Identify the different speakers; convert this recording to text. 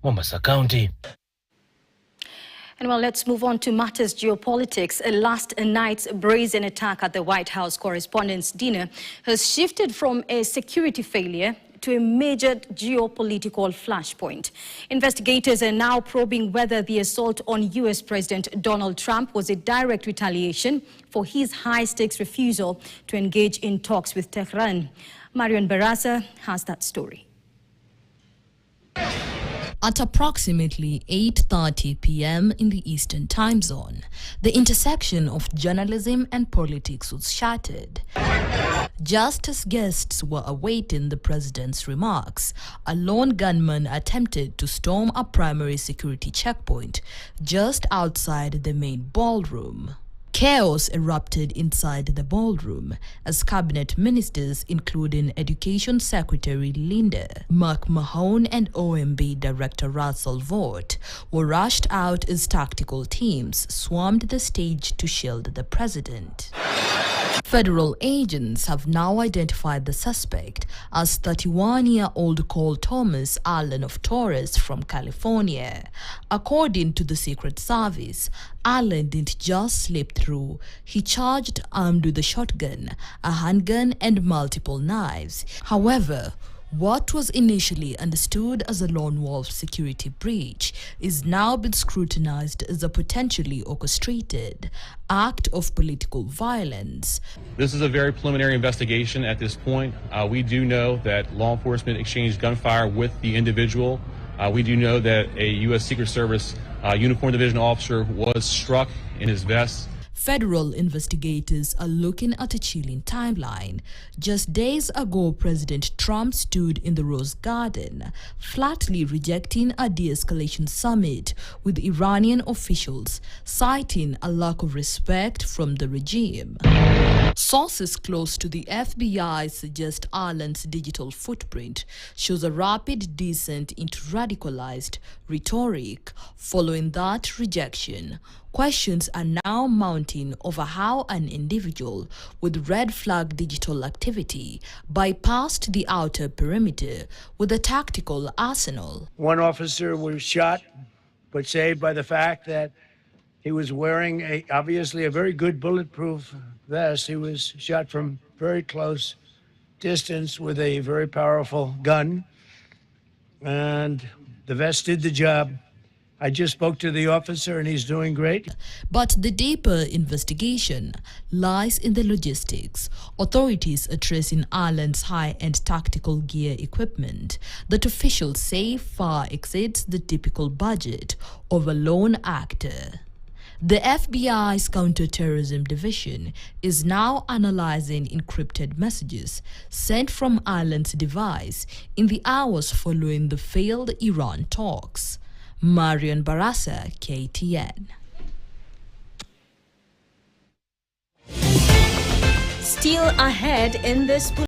Speaker 1: Mombasa County.
Speaker 2: And well, let's move on to matters geopolitics. Last night's brazen attack at the White House Correspondents' Dinner has shifted from a security failure to a major geopolitical flashpoint. Investigators are now probing whether the assault on U.S. President Donald Trump was a direct retaliation for his high-stakes refusal to engage in talks with Tehran. Marion Barasa has that story.
Speaker 3: At approximately 8:30 p.m. in the Eastern Time Zone, the intersection of journalism and politics was shattered. Just as guests were awaiting the president's remarks, a lone gunman attempted to storm a primary security checkpoint just outside the main ballroom. Chaos erupted inside the ballroom as cabinet ministers, including Education Secretary Linda McMahon and OMB Director Russell Vought, were rushed out as tactical teams swarmed the stage to shield the president. Federal agents have now identified the suspect as 31-year-old Cole Thomas Allen of Torres from California. According to the Secret Service, Allen didn't just slip through. He charged armed with a shotgun, a handgun, and multiple knives. However, what was initially understood as a lone wolf security breach is now being scrutinized as a potentially orchestrated act of political violence.
Speaker 4: This is a very preliminary investigation at this point. We do know that law enforcement exchanged gunfire with the individual. We do know that a U.S. Secret Service uniformed division officer was struck in his vest.
Speaker 3: Federal investigators are looking at a chilling timeline. Just days ago, President Trump stood in the Rose Garden, flatly rejecting a de-escalation summit with Iranian officials, citing a lack of respect from the regime. Sources close to the FBI suggest Allen's digital footprint shows a rapid descent into radicalized rhetoric. Following that rejection, questions are now mounting over how an individual with red flag digital activity bypassed the outer perimeter with a tactical arsenal.
Speaker 5: One officer was shot, but saved by the fact that he was wearing obviously a very good bulletproof vest. He was shot from very close distance with a very powerful gun, and the vest did the job. I just spoke to the officer and he's doing great.
Speaker 3: But the deeper investigation lies in the logistics. Authorities are tracing Allen's high-end tactical gear equipment that officials say far exceeds the typical budget of a lone actor. The FBI's counterterrorism division is now analyzing encrypted messages sent from Allen's device in the hours following the failed Iran talks. Marion Barasa, KTN.
Speaker 2: Still ahead in this